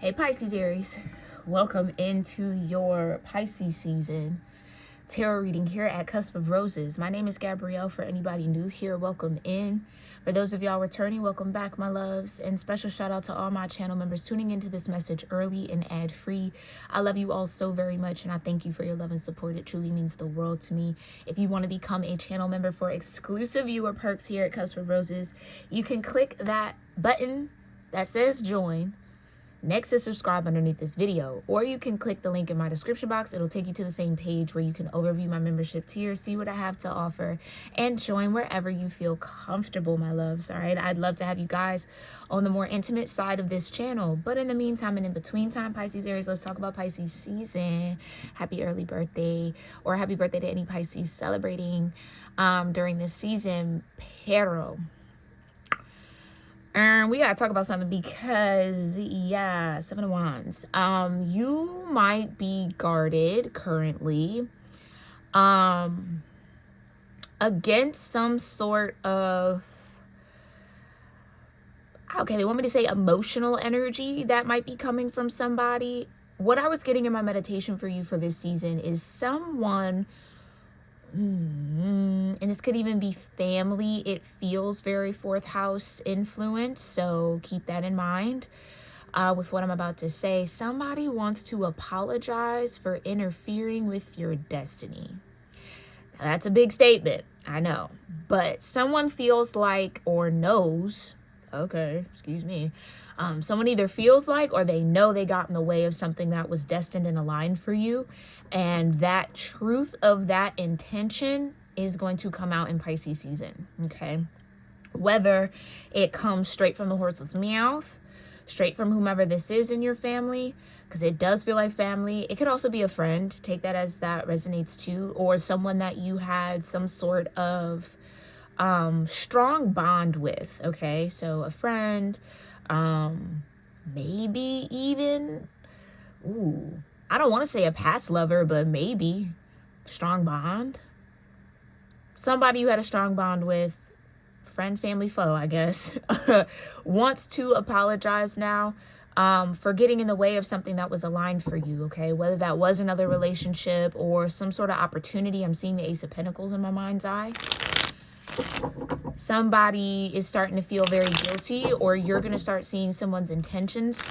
Hey Pisces Aries, welcome into your Pisces season tarot reading here at Cusp of Roses. My name is Gabrielle. For anybody new here, welcome in. For those of y'all returning, welcome back, my loves. And special shout out to all my channel members tuning into this message early and ad free. I love you all so very much, and I thank you for your love and support. It truly means the world to me. If you want to become a channel member for exclusive viewer perks here at Cusp of Roses, you can click that button that says join next to subscribe underneath this video, or you can click the link in my description box. It'll take you to the same page where you can overview my membership tier, see what I have to offer, and join wherever you feel comfortable, my loves. All right, I'd love to have you guys on the more intimate side of this channel, but in the meantime and in between time, Pisces Aries, let's talk about Pisces season. Happy early birthday, or happy birthday to any Pisces celebrating during this season. Pero we gotta talk about something because, yeah, Seven of Wands. You might be guarded currently against some sort of, okay, they want me to say emotional energy that might be coming from somebody. What I was getting in my meditation for you for this season is someone, and this could even be family. It feels very fourth house influence, so keep that in mind with what I'm about to say. Somebody wants to apologize for interfering with your destiny. Now, that's a big statement, I know, but someone feels like or knows, okay, excuse me, someone either feels like or they know they got in the way of something that was destined and aligned for you. And that truth of that intention is going to come out in Pisces season, okay? Whether it comes straight from the horse's mouth, straight from whomever this is in your family, because it does feel like family. It could also be a friend. Take that as that resonates too, or someone that you had some sort of strong bond with, okay? So a friend, maybe even, I don't want to say a past lover, but maybe strong bond. Somebody you had a strong bond with, friend, family, foe, I guess, wants to apologize now for getting in the way of something that was aligned for you, okay? Whether that was another relationship or some sort of opportunity. I'm seeing the Ace of Pentacles in my mind's eye. Somebody is starting to feel very guilty, or you're going to start seeing someone's intentions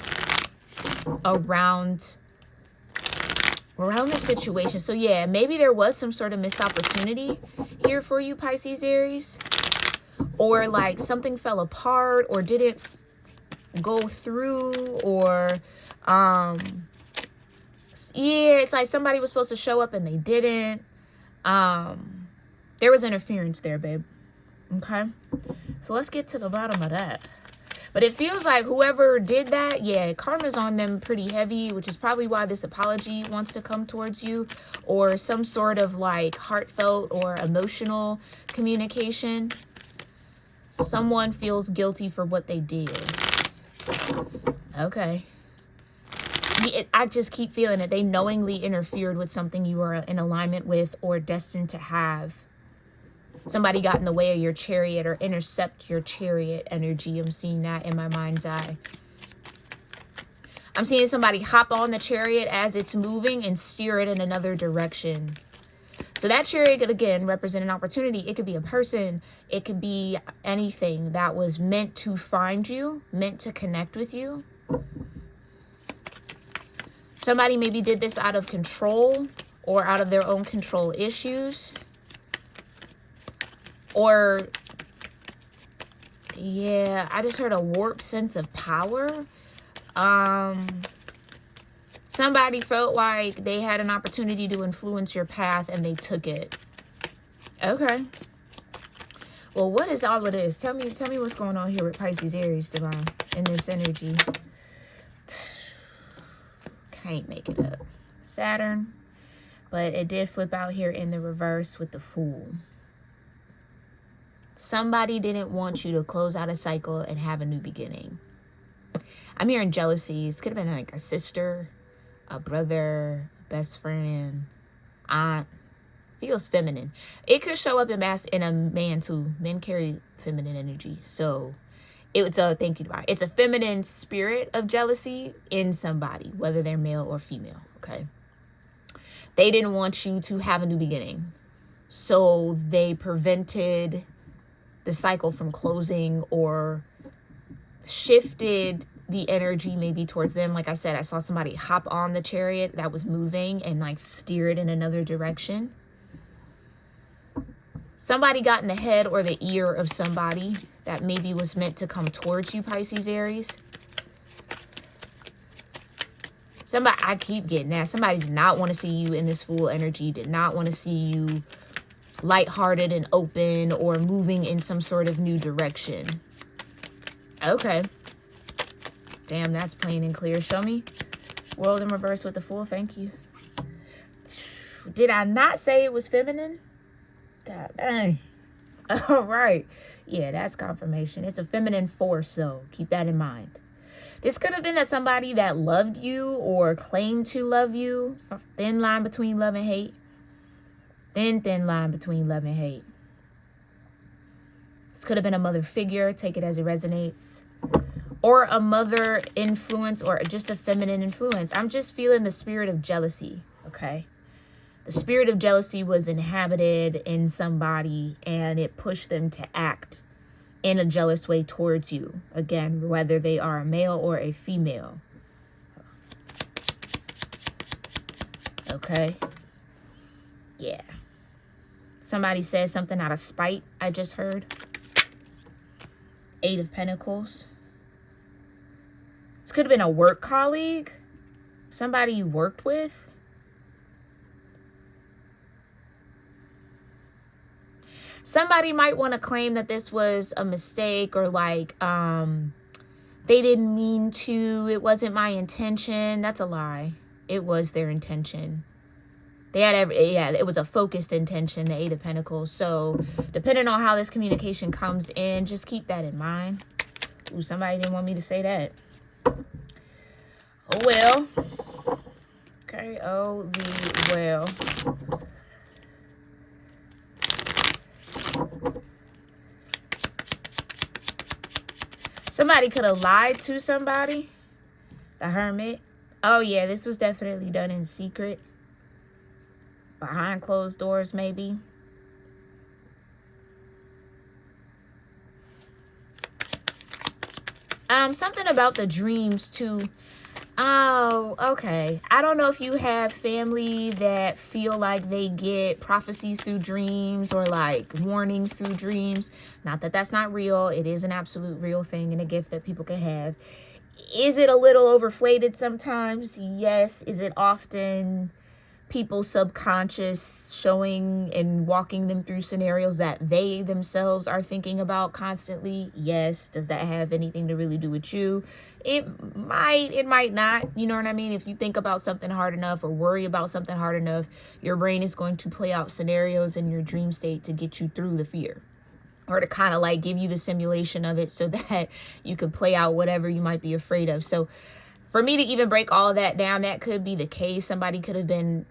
around this situation. So yeah, maybe there was some sort of missed opportunity here for you, Pisces Aries, or like something fell apart or didn't go through, or yeah, it's like somebody was supposed to show up and they didn't. There was interference there, babe. Okay, so let's get to the bottom of that. But it feels like whoever did that, yeah, karma's on them pretty heavy, which is probably why this apology wants to come towards you, or some sort of like heartfelt or emotional communication. Someone feels guilty for what they did. Okay. I just keep feeling it. They knowingly interfered with something you were in alignment with or destined to have. Somebody got in the way of your chariot or intercept your chariot energy. I'm seeing that in my mind's eye. I'm seeing somebody hop on the chariot as it's moving and steer it in another direction. So that chariot could, again, represent an opportunity. It could be a person. It could be anything that was meant to find you, meant to connect with you. Somebody maybe did this out of control or out of their own control issues. Or, yeah, I just heard a warped sense of power. Somebody felt like they had an opportunity to influence your path and they took it. Okay. Well, what is all of this? Tell me what's going on here with Pisces Aries, Divine, in this energy. Can't make it up. Saturn. But it did flip out here in the reverse with the Fool. Somebody didn't want you to close out a cycle and have a new beginning. I'm hearing jealousies. Could have been like a sister, a brother, best friend, aunt. Feels feminine. It could show up in a man too. Men carry feminine energy. So It's a, thank you, Divine. It's a feminine spirit of jealousy in somebody, whether they're male or female, okay? They didn't want you to have a new beginning. So they prevented the cycle from closing or shifted the energy maybe towards them. Like I said, I saw somebody hop on the chariot that was moving and like steer it in another direction. Somebody got in the head or the ear of somebody that maybe was meant to come towards you, Pisces, Aries. Somebody, I keep getting that. Somebody did not want to see you in this full energy, did not want to see you lighthearted and open or moving in some sort of new direction. Okay. Damn, that's plain and clear. Show me. World in reverse with the Fool. Thank you. Did I not say it was feminine? God dang. All right. Yeah, that's confirmation. It's a feminine force, though. Keep that in mind. This could have been that somebody that loved you or claimed to love you. Thin line between love and hate. Thin line between love and hate. This could have been a mother figure. Take it as it resonates. Or a mother influence or just a feminine influence. I'm just feeling the spirit of jealousy, okay? The spirit of jealousy was inhabited in somebody and it pushed them to act in a jealous way towards you. Again, whether they are a male or a female. Okay? Yeah. Somebody said something out of spite, I just heard. 8 of Pentacles. This could have been a work colleague. Somebody you worked with. Somebody might want to claim that this was a mistake or like they didn't mean to. It wasn't my intention. That's a lie. It was their intention. They had it was a focused intention, the 8 of Pentacles. So depending on how this communication comes in, just keep that in mind. Ooh, somebody didn't want me to say that. Oh, well. Okay, oh, the well. Somebody could have lied to somebody. The Hermit. Oh, yeah, this was definitely done in secret. Behind closed doors, maybe. Something about the dreams, too. Oh, okay. I don't know if you have family that feel like they get prophecies through dreams or like warnings through dreams. Not that that's not real. It is an absolute real thing and a gift that people can have. Is it a little overflated sometimes? Yes. Is it often people's subconscious showing and walking them through scenarios that they themselves are thinking about constantly? Yes. Does that have anything to really do with you? It might not. You know what I mean? If you think about something hard enough or worry about something hard enough, your brain is going to play out scenarios in your dream state to get you through the fear, or to kind of like give you the simulation of it so that you can play out whatever you might be afraid of. So for me to even break all of that down, that could be the case. Somebody could have been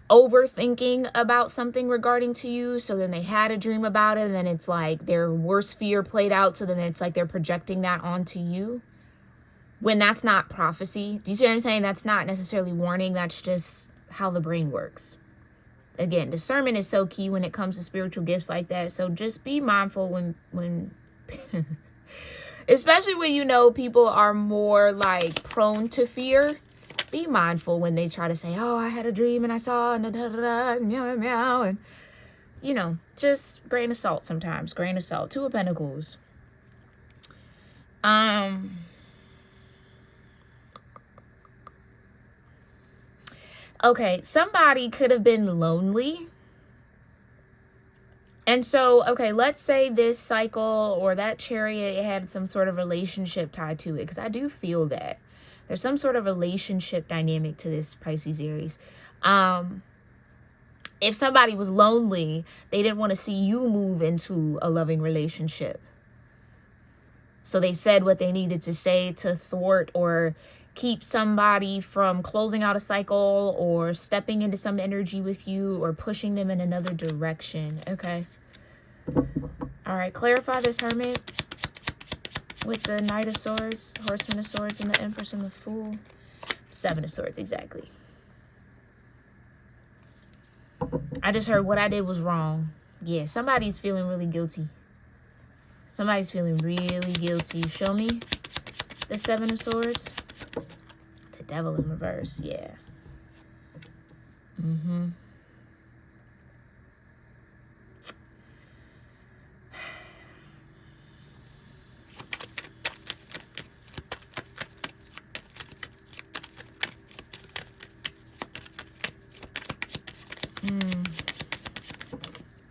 overthinking about something regarding to you, so then they had a dream about it, and then it's like their worst fear played out, so then it's like they're projecting that onto you, when that's not prophecy. Do you see what I'm saying? That's not necessarily warning. That's just how the brain works. Again, discernment is so key when it comes to spiritual gifts like that. So just be mindful when especially when you know people are more like prone to fear. Be mindful when they try to say, oh, I had a dream and I saw and da da da da meow meow, and you know, just grain of salt sometimes. Grain of salt. 2 of Pentacles. Okay, somebody could have been lonely. And so, okay, let's say this cycle or that chariot had some sort of relationship tied to it, because I do feel that. There's some sort of relationship dynamic to this, Pisces, Aries. If somebody was lonely, they didn't want to see you move into a loving relationship. So they said what they needed to say to thwart or keep somebody from closing out a cycle or stepping into some energy with you or pushing them in another direction. Okay. All right. Clarify this, Hermit. with the Knight of Swords, Horseman of Swords, and the Empress and the Fool. Seven of Swords, exactly. I just heard what I did was wrong. Yeah, somebody's feeling really guilty. Somebody's feeling really guilty. Show me the Seven of Swords. The Devil in reverse, yeah.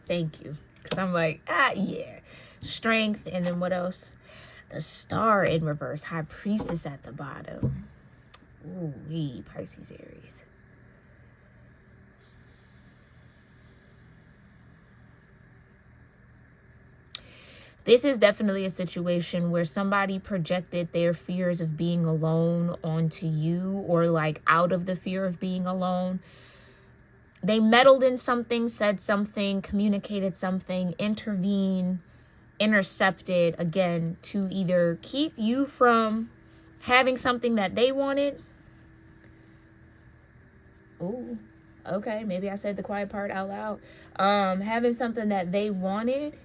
Thank you. Because I'm like, yeah. Strength. And then what else? The Star in reverse. High Priestess at the bottom. Ooh, Pisces-Aries. This is definitely a situation where somebody projected their fears of being alone onto you, or like out of the fear of being alone. They meddled in something, said something, communicated something, intervened, intercepted, again, to either keep you from having something that they wanted. Ooh, okay, maybe I said the quiet part out loud. Having something that they wanted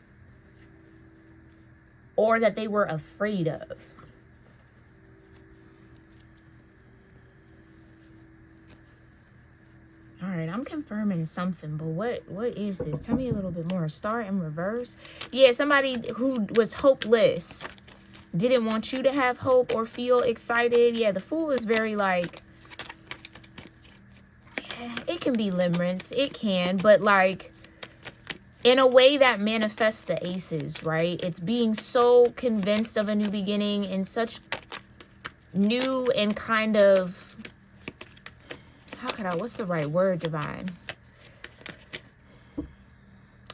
or that they were afraid of. All right, I'm confirming something, but what is this? Tell me a little bit more. Star in reverse. Yeah, somebody who was hopeless. Didn't want you to have hope or feel excited. Yeah, the Fool is very like, it can be limerence. It can, but like in a way that manifests the aces, right? It's being so convinced of a new beginning in such new and kind of, what's the right word, divine?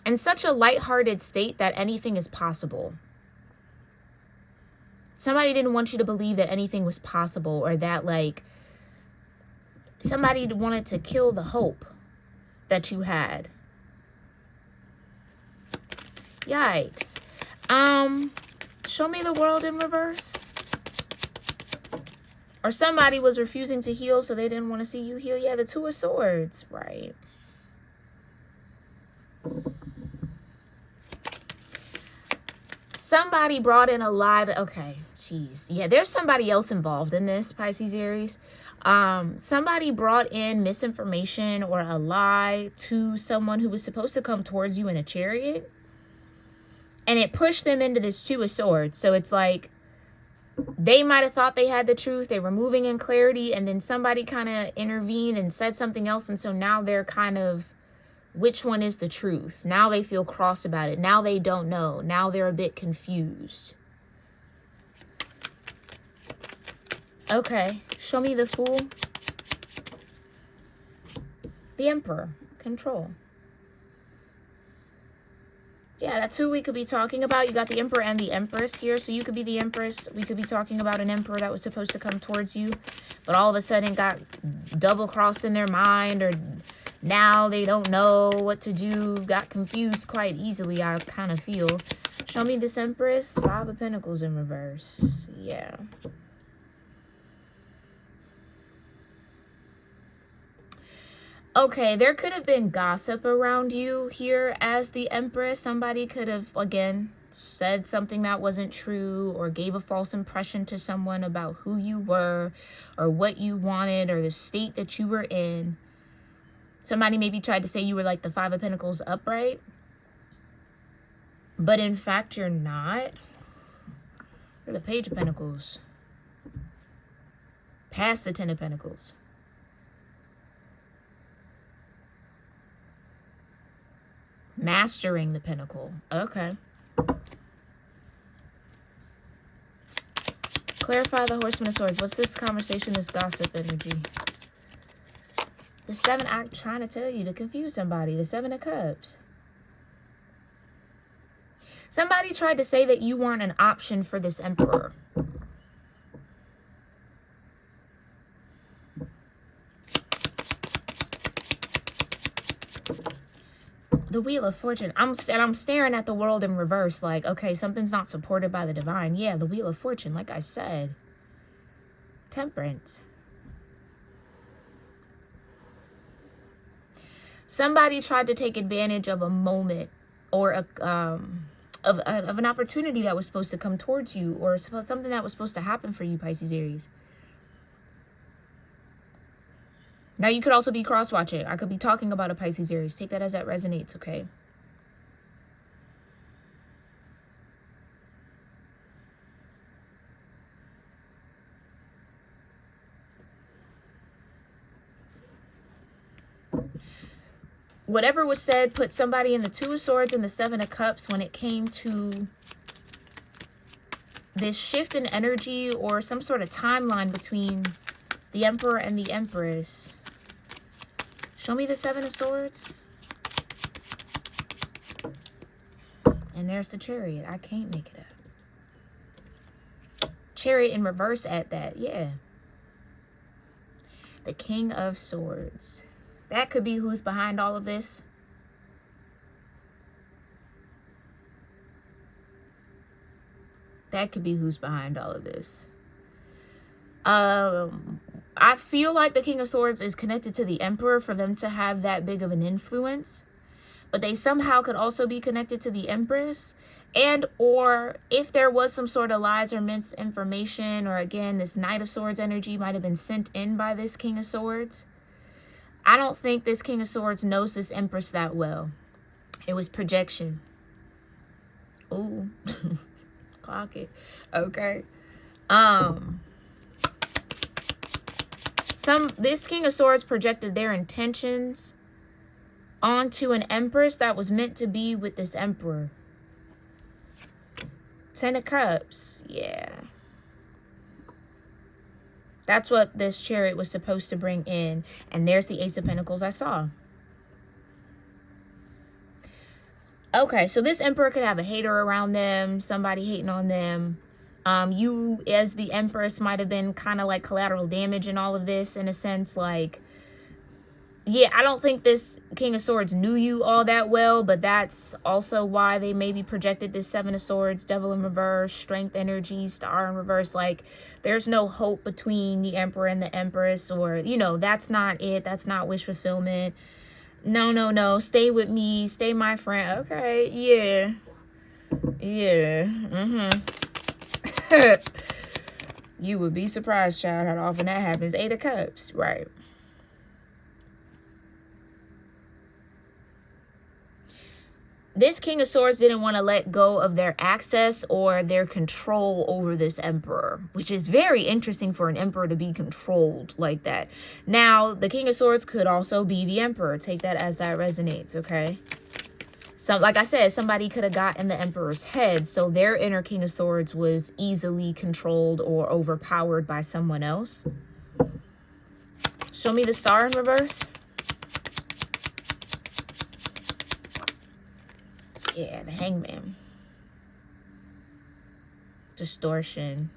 In such a lighthearted state that anything is possible. Somebody didn't want you to believe that anything was possible, or that like somebody wanted to kill the hope that you had. Yikes. Show me the World in reverse. Or somebody was refusing to heal, so they didn't want to see you heal. Yeah, the Two of Swords, right? Somebody brought in a lot of, okay, geez. Yeah, there's somebody else involved in this, Pisces-Aries. Somebody brought in misinformation or a lie to someone who was supposed to come towards you in a chariot. And it pushed them into this Two of Swords. So it's like, they might have thought they had the truth. They were moving in clarity. And then somebody kind of intervened and said something else. And so now they're kind of, which one is the truth? Now they feel cross about it. Now they don't know. Now they're a bit confused. Okay. Show me the Fool. The Emperor. Control. Yeah, that's who we could be talking about. You got the Emperor and the Empress here. So you could be the Empress. We could be talking about an Emperor that was supposed to come towards you, but all of a sudden got double-crossed in their mind, or now they don't know what to do. Got confused quite easily, I kind of feel. Show me this Empress. Five of Pentacles in reverse. Yeah. Okay, there could have been gossip around you here as the Empress. Somebody could have, again, said something that wasn't true, or gave a false impression to someone about who you were or what you wanted or the state that you were in. Somebody maybe tried to say you were like the Five of Pentacles upright, but in fact you're not. You're the Page of Pentacles. Past the Ten of Pentacles. Mastering the Pinnacle. Okay. Clarify the Horseman of Swords. What's this conversation, this gossip energy? The Seven, I'm trying to tell you to confuse somebody. The Seven of Cups. Somebody tried to say that you weren't an option for this Emperor. The Wheel of Fortune. I'm staring at the world in reverse like, okay, something's not supported by the divine. Yeah, the Wheel of Fortune, like I said. Temperance. Somebody tried to take advantage of a moment or of an opportunity that was supposed to come towards you, or something that was supposed to happen for you, Pisces Aries. Now, you could also be cross-watching. I could be talking about a Pisces Aries. Take that as that resonates, okay? Whatever was said put somebody in the Two of Swords and the Seven of Cups when it came to this shift in energy or some sort of timeline between the Emperor and the Empress. Show me the Seven of Swords. And there's the Chariot. I can't make it up. Chariot in reverse at that. Yeah. The King of Swords. That could be who's behind all of this. That could be who's behind all of this. I feel like the King of Swords is connected to the Emperor for them to have that big of an influence. But they somehow could also be connected to the Empress. And or if there was some sort of lies or misinformation, or again, this Knight of Swords energy might have been sent in by this King of Swords. I don't think this King of Swords knows this Empress that well. It was projection. Ooh. Clock it. Okay. This King of Swords projected their intentions onto an Empress that was meant to be with this Emperor. Ten of Cups. Yeah. That's what this Chariot was supposed to bring in. And there's the Ace of Pentacles I saw. Okay, so this Emperor could have a hater around them, somebody hating on them. You, as the Empress, might have been kind of like collateral damage in all of this, in a sense. Like, yeah, I don't think this King of Swords knew you all that well, but that's also why they maybe projected this Seven of Swords, Devil in reverse, Strength energy, Star in reverse. Like, there's no hope between the Emperor and the Empress, or, you know, that's not it. That's not wish fulfillment. No, no, no. Stay with me. Stay my friend. Okay, yeah. Yeah. You would be surprised, child, how often that happens. Eight of Cups, right. This King of Swords didn't want to let go of their access or their control over this Emperor, which is very interesting for an Emperor to be controlled like that. Now, the King of Swords could also be the Emperor. Take that as that resonates, okay? So, like I said, somebody could have got in the Emperor's head, so their inner King of Swords was easily controlled or overpowered by someone else. Show me the Star in reverse. Yeah, the Hangman. Distortion.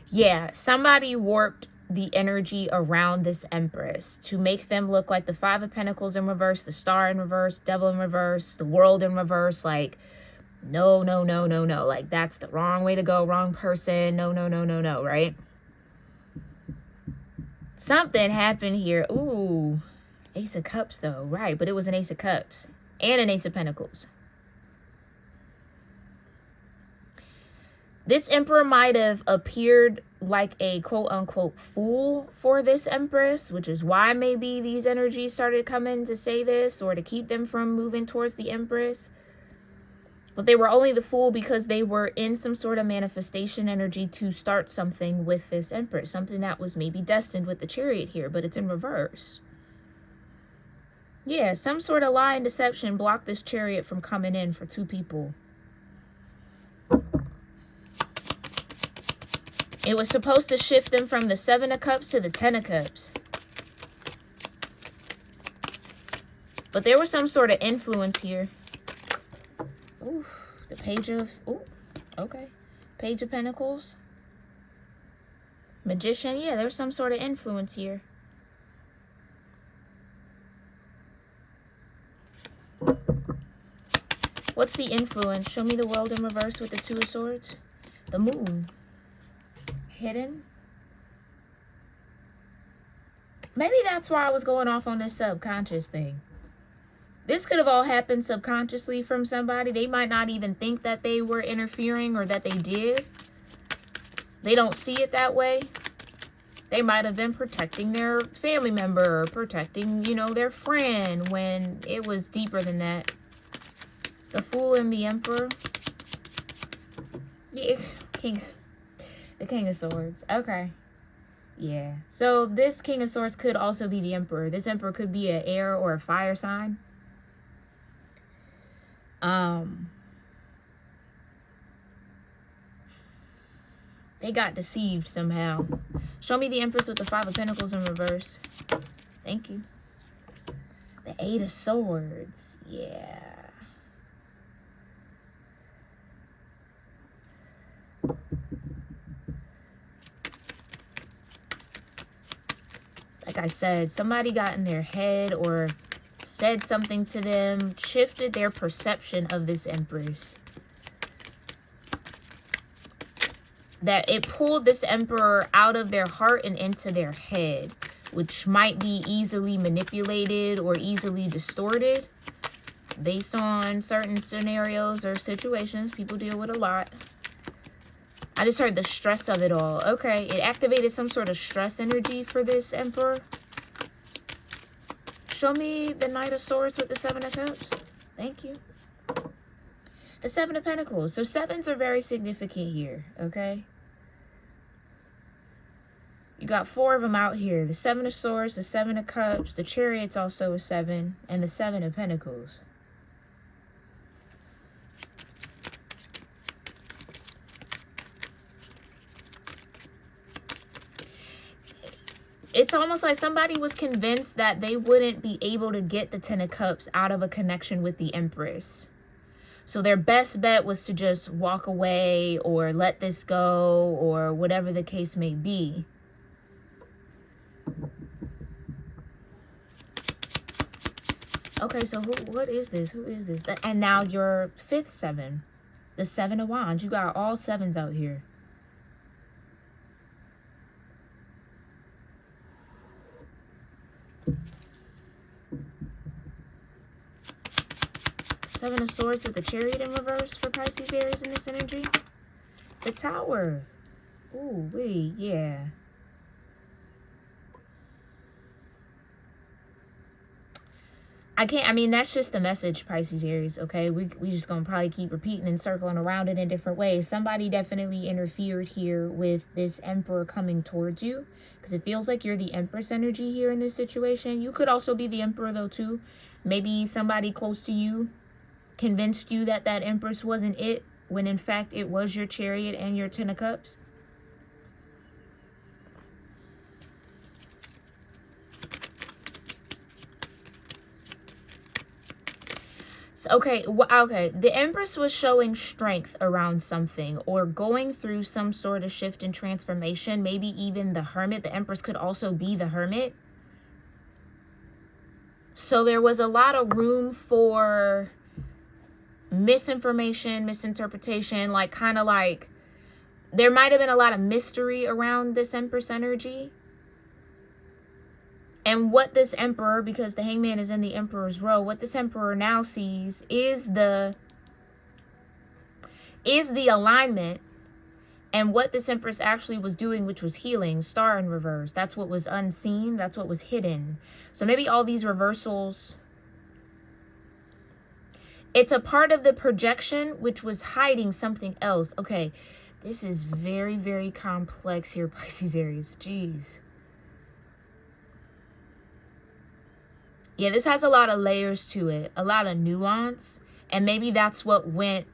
Yeah, somebody warped the energy around this Empress to make them look like the Five of Pentacles in reverse, the Star in reverse, Devil in reverse, the World in reverse. Like, no, no, no, no, no. Like, that's the wrong way to go, wrong person. No, no, no, no, no, right? Something happened here. Ooh. Ace of Cups, though. Right, but it was an Ace of Cups and an Ace of Pentacles. This Emperor might have appeared like a quote-unquote fool for this Empress, which is why maybe these energies started coming to say this or to keep them from moving towards the Empress. But they were only the fool because they were in some sort of manifestation energy to start something with this Empress, something that was maybe destined with the Chariot here, but it's in reverse. Yeah, some sort of lie and deception blocked this Chariot from coming in for two people. It was supposed to shift them from the Seven of Cups to the Ten of Cups. But there was some sort of influence here. Ooh, the Page of... Ooh, okay. Page of Pentacles. Magician. Yeah, there's some sort of influence here. What's the influence? Show me the world in reverse with the Two of Swords. The moon. Hidden. Maybe that's why I was going off on this subconscious thing. This could have all happened subconsciously from somebody. They might not even think that they were interfering or that they did. They don't see it that way. They might have been protecting their family member or protecting, you know, their friend when it was deeper than that. The Fool and the Emperor. Yeah, the King of Swords. Okay. Yeah. So this King of Swords could also be the Emperor. This Emperor could be an air or a fire sign. They got deceived somehow. Show me the Empress with the Five of Pentacles in reverse. Thank you. The Eight of Swords. Yeah. Like I said, somebody got in their head or said something to them, shifted their perception of this Empress. That it pulled this Emperor out of their heart and into their head, which might be easily manipulated or easily distorted based on certain scenarios or situations people deal with a lot. I just heard the stress of it all. Okay, it activated some sort of stress energy for this Emperor. Show me the Knight of Swords with the Seven of Cups. Thank you. The Seven of Pentacles. So sevens are very significant here, okay? You got four of them out here. The Seven of Swords, the Seven of Cups, the Chariot's also a seven, and the Seven of Pentacles. It's almost like somebody was convinced that they wouldn't be able to get the Ten of Cups out of a connection with the Empress. So their best bet was to just walk away or let this go or whatever the case may be. Okay, so what is this? Who is this? And now your fifth seven, the Seven of Wands. You got all sevens out here. Seven of Swords with the Chariot in reverse for Pisces, Aries in this energy. The Tower. Ooh, yeah. I mean, that's just the message, Pisces, Aries, okay? We just gonna probably keep repeating and circling around it in different ways. Somebody definitely interfered here with this Emperor coming towards you, because it feels like you're the Empress energy here in this situation. You could also be the Emperor, though, too. Maybe somebody close to you convinced you that that Empress wasn't it, when in fact it was your Chariot and your Ten of Cups. Okay, the Empress was showing strength around something or going through some sort of shift and transformation. Maybe even the Hermit. The Empress could also be the Hermit. So there was a lot of room for misinformation, misinterpretation, like kind of like there might have been a lot of mystery around this Empress energy. And what this Emperor, because the Hangman is in the Emperor's row, what this Emperor now sees is the alignment and what this Empress actually was doing, which was healing. Star in reverse. That's what was unseen. That's what was hidden. So maybe all these reversals, it's a part of the projection which was hiding something else. Okay, this is very, very complex here, Pisces, Aries. Jeez. Yeah, this has a lot of layers to it, a lot of nuance, and maybe that's what went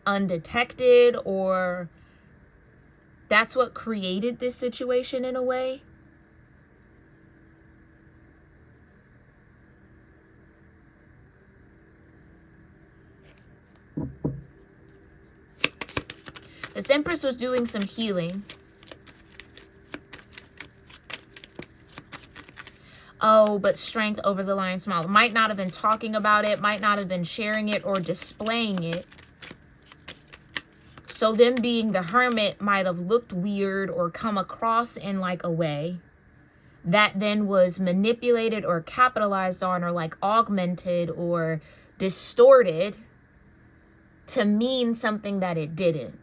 undetected, or that's what created this situation in a way. This Empress was doing some healing. Oh, but strength over the lion smile. Might not have been talking about it, might not have been sharing it or displaying it. So them being the hermit might have looked weird or come across in like a way that then was manipulated or capitalized on or like augmented or distorted to mean something that it didn't.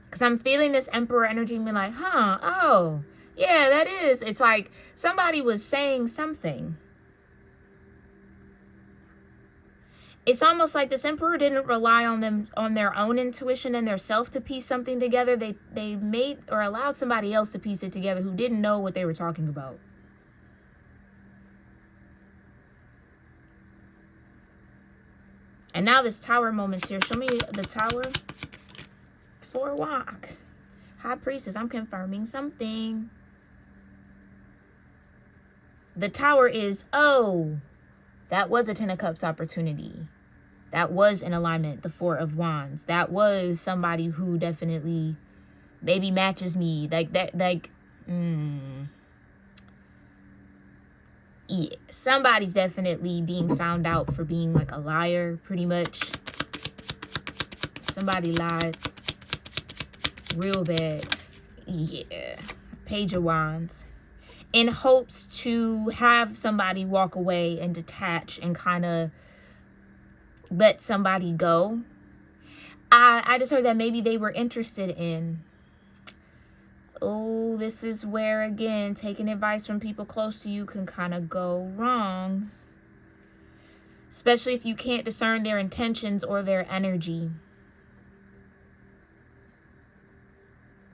Because I'm feeling this emperor energy and be like, huh, oh, yeah, that is. It's like somebody was saying something. It's almost like this emperor didn't rely on their own intuition and their self to piece something together. They made or allowed somebody else to piece it together who didn't know what they were talking about. And now this tower moment's here. Show me the tower. 4 walk. High priestess, I'm confirming something. The tower is, oh, that was a 10 of Cups opportunity. That was in alignment, the 4 of Wands. That was somebody who definitely maybe matches me. Like that, like, yeah. Somebody's definitely being found out for being like a liar, pretty much. Somebody lied real bad. Yeah. Page of Wands. In hopes to have somebody walk away and detach and kind of let somebody go. I just heard that maybe they were interested in. Oh, this is where, again, taking advice from people close to you can kind of go wrong. Especially if you can't discern their intentions or their energy.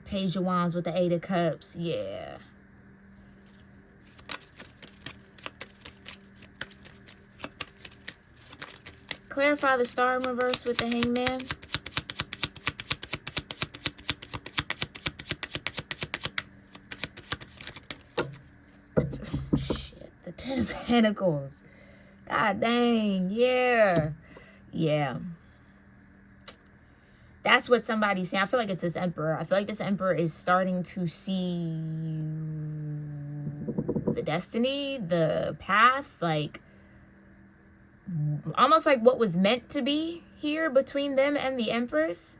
Page of Wands with the 8 of Cups. Yeah. Clarify the star in reverse with the Hangman. Shit, the 10 of Pentacles. God dang, yeah. Yeah. That's what somebody's saying. I feel like it's this emperor. I feel like this emperor is starting to see the destiny, the path, like almost like what was meant to be here between them and the Empress.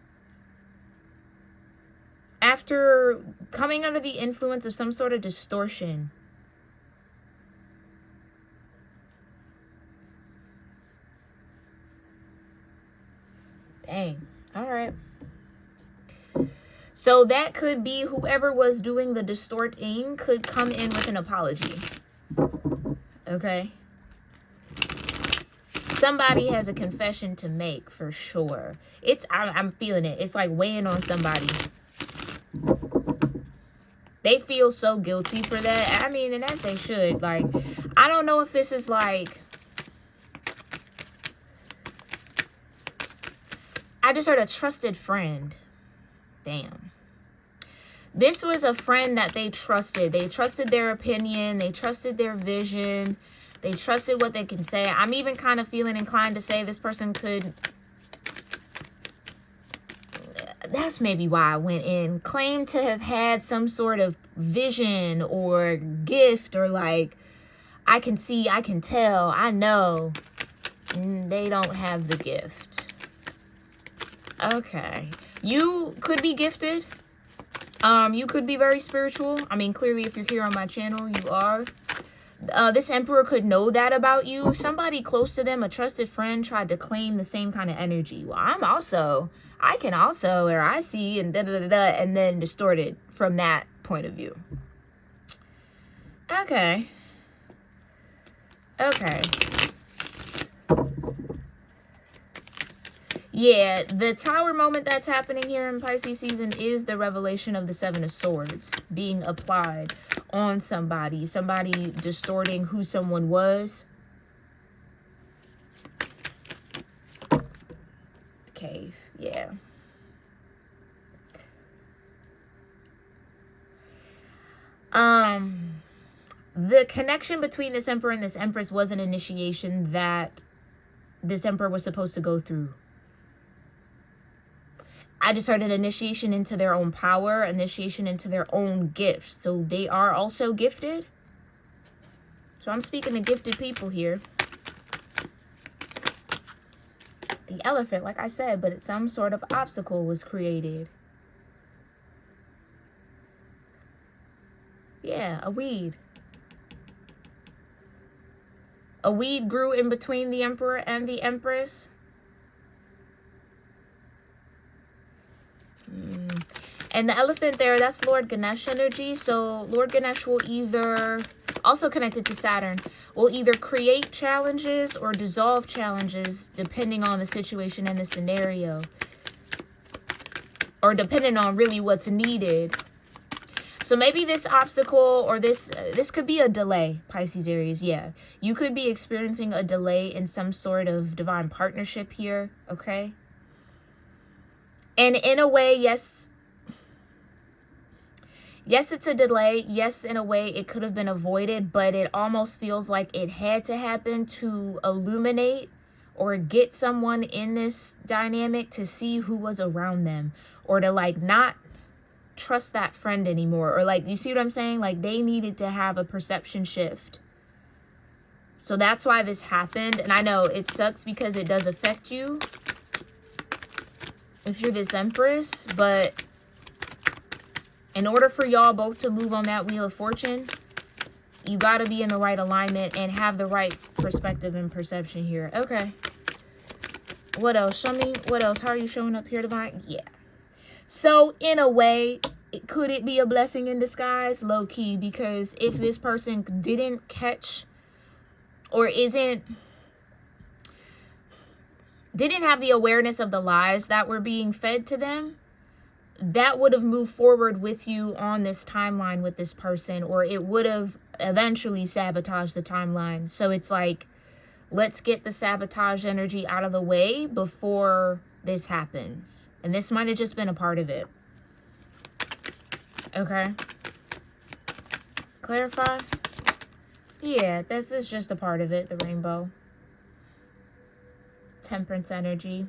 After coming under the influence of some sort of distortion. Dang. All right. So that could be whoever was doing the distorting could come in with an apology. Okay. Somebody has a confession to make for sure. I'm feeling it. It's like weighing on somebody. They feel so guilty for that. I mean, and as they should. Like, I don't know if this is like, I just heard a trusted friend. Damn. This was a friend that they trusted. They trusted their opinion. They trusted their vision. They trusted what they can say. I'm even kind of feeling inclined to say this person could... That's maybe why I went in. Claim to have had some sort of vision or gift or like, I can see, I can tell, I know. They don't have the gift. Okay. You could be gifted. You could be very spiritual. I mean, clearly if you're here on my channel, you are. This emperor could know that about you. Somebody close to them, a trusted friend, tried to claim the same kind of energy. Well, I can also, or I see, and da-da-da-da, and then distort it from that point of view. Okay. Okay. Yeah, the tower moment that's happening here in Pisces season is the revelation of the 7 of Swords being applied on somebody. Somebody distorting who someone was. Cave, yeah. The connection between this emperor and this empress was an initiation that this emperor was supposed to go through. I just heard an initiation into their own power, initiation into their own gifts. So they are also gifted. So I'm speaking to gifted people here. The elephant, like I said, but some sort of obstacle was created. Yeah, a weed. A weed grew in between the Emperor and the Empress. And the elephant there, that's Lord Ganesh energy. So Lord Ganesh will either, also connected to Saturn, will either create challenges or dissolve challenges depending on the situation and the scenario. Or depending on really what's needed. So maybe this obstacle or this could be a delay, Pisces Aries. Yeah, you could be experiencing a delay in some sort of divine partnership here, okay? And in a way, yes, it's a delay. Yes, in a way, it could have been avoided, but it almost feels like it had to happen to illuminate or get someone in this dynamic to see who was around them, or to like not trust that friend anymore, or like, you see what I'm saying? Like they needed to have a perception shift. So that's why this happened. And I know it sucks because it does affect you if you're this Empress, but in order for y'all both to move on that Wheel of Fortune, you got to be in the right alignment and have the right perspective and perception here. Okay, what else? Show me what else. How are you showing up here, Divine? Yeah. So in a way, could it be a blessing in disguise? Low key, because if this person didn't catch or didn't have the awareness of the lies that were being fed to them, that would have moved forward with you on this timeline with this person, or it would have eventually sabotaged the timeline. So it's like, let's get the sabotage energy out of the way before this happens. And this might have just been a part of it. Okay. Clarify? Yeah, this is just a part of it, the rainbow. Temperance energy.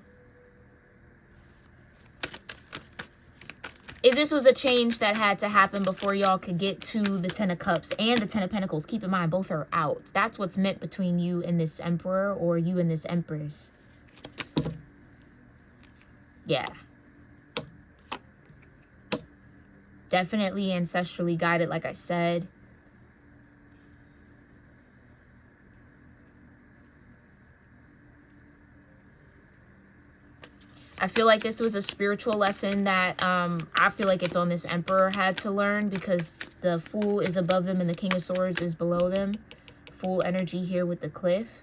If this was a change that had to happen before y'all could get to the Ten of Cups and the Ten of Pentacles, keep in mind, both are out. That's what's meant between you and this Emperor, or you and this Empress. Yeah. Definitely ancestrally guided, like I said. I feel like this was a spiritual lesson that I feel like it's on this Emperor had to learn, because the Fool is above them and the King of Swords is below them. Fool energy here with the Cliff.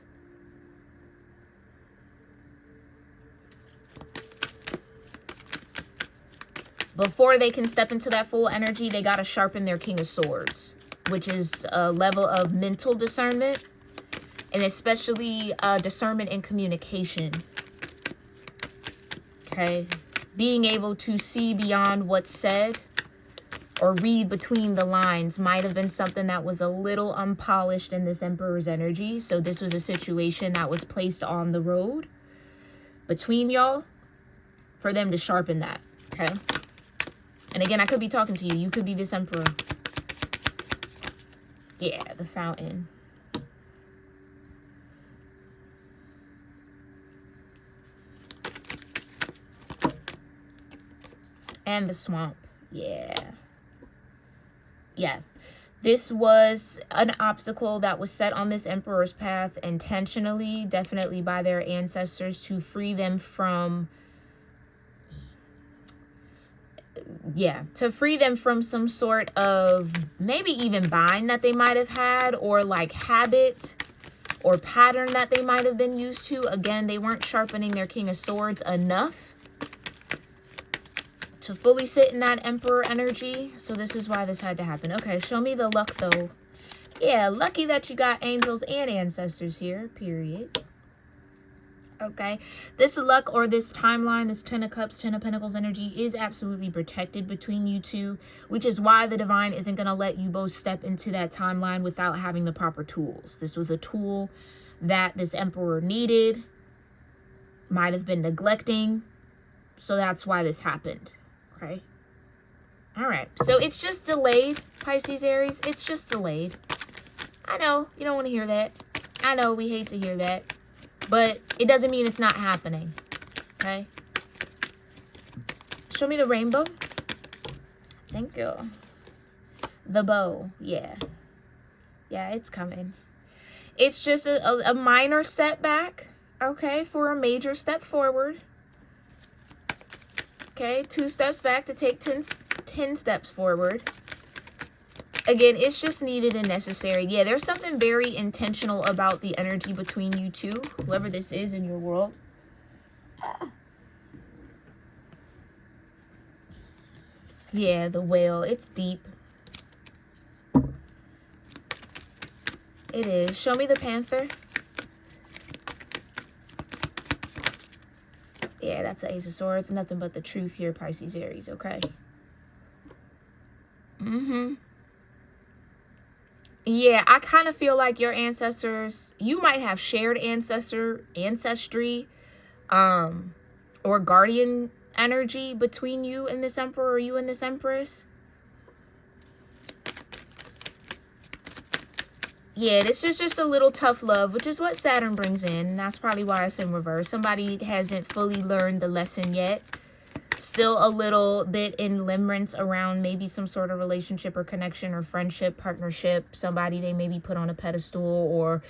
Before they can step into that Fool energy, they got to sharpen their King of Swords, which is a level of mental discernment, and especially discernment in communication. Okay, being able to see beyond what's said or read between the lines might have been something that was a little unpolished in this Emperor's energy. So this was a situation that was placed on the road between y'all for them to sharpen that. Okay, and again, I could be talking to you. You could be this Emperor. Yeah, the Fountain. And the Swamp. Yeah. Yeah. This was an obstacle that was set on this Emperor's path intentionally, definitely by their ancestors, to free them from, to free them from some sort of maybe even bind that they might have had, or like habit or pattern that they might have been used to. Again, they weren't sharpening their King of Swords enough to fully sit in that Emperor energy. So this is why this had to happen. Okay, show me the luck though. Yeah, lucky that you got angels and ancestors here, period. Okay, this luck or this timeline, this Ten of Cups, Ten of Pentacles energy is absolutely protected between you two, which is why the Divine isn't going to let you both step into that timeline without having the proper tools. This was a tool that this Emperor needed, might have been neglecting, so that's why this happened. Okay. All right. So it's just delayed, Pisces, Aries. It's just delayed. I know you don't want to hear that. I know we hate to hear that. But it doesn't mean it's not happening. Okay? Show me the rainbow. Thank you. The bow. Yeah. Yeah, it's coming. It's just a minor setback. Okay? For a major step forward. Okay? 2 steps back to take 10 steps forward. Again, it's just needed and necessary. Yeah, there's something very intentional about the energy between you two, whoever this is in your world. Yeah, the whale. It's deep. It is. Show me the panther. Yeah, that's the Ace of Swords. Nothing but the truth here, Pisces-Aries, okay? Yeah, I kind of feel like your ancestors, you might have shared ancestry, or guardian energy between you and this emperor or you and this empress. Yeah, this is just a little tough love, which is what Saturn brings in. And that's probably why it's in reverse. Somebody hasn't fully learned the lesson yet. Still a little bit in limerence around maybe some sort of relationship or connection or friendship, partnership. Somebody they maybe put on a pedestal or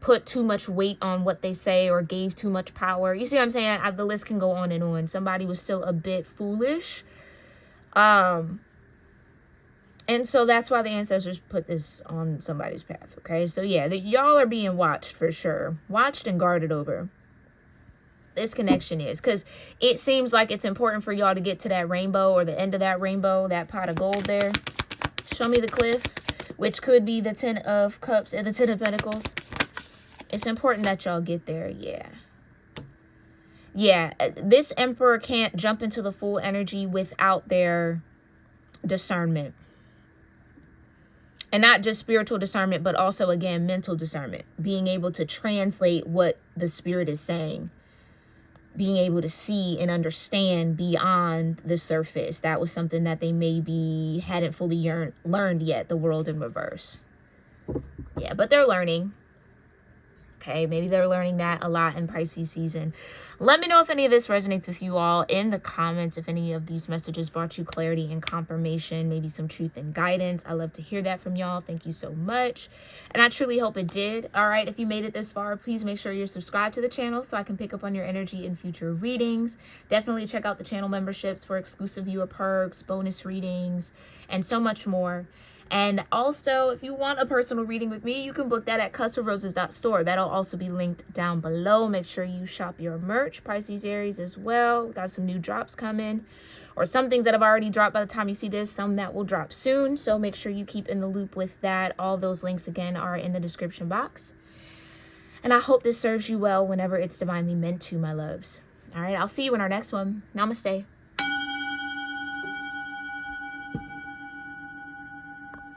put too much weight on what they say or gave too much power. You see what I'm saying? The list can go on and on. Somebody was still a bit foolish. And so that's why the ancestors put this on somebody's path, okay? So yeah, y'all are being watched for sure. Watched and guarded over. This connection is. Because it seems like it's important for y'all to get to that rainbow or the end of that rainbow, that pot of gold there. Show me the cliff, which could be the 10 of Cups and the 10 of Pentacles. It's important that y'all get there, yeah. Yeah, this emperor can't jump into the full energy without their discernment. And not just spiritual discernment, but also, again, mental discernment. Being able to translate what the spirit is saying. Being able to see and understand beyond the surface. That was something that they maybe hadn't fully learned yet, the world in reverse. Yeah, but they're learning. Okay, maybe they're learning that a lot in Pisces season. Let me know if any of this resonates with you all in the comments. If any of these messages brought you clarity and confirmation, maybe some truth and guidance. I love to hear that from y'all. Thank you so much. And I truly hope it did. All right, if you made it this far, please make sure you're subscribed to the channel so I can pick up on your energy in future readings. Definitely check out the channel memberships for exclusive viewer perks, bonus readings, and so much more. And also, if you want a personal reading with me, you can book that at cusps-of-roses.store. That'll also be linked down below. Make sure you shop your merch, Pisces-Aries, as well. We got some new drops coming, or some things that have already dropped by the time you see this, some that will drop soon. So make sure you keep in the loop with that. All those links, again, are in the description box. And I hope this serves you well whenever it's divinely meant to, my loves. All right, I'll see you in our next one. Namaste.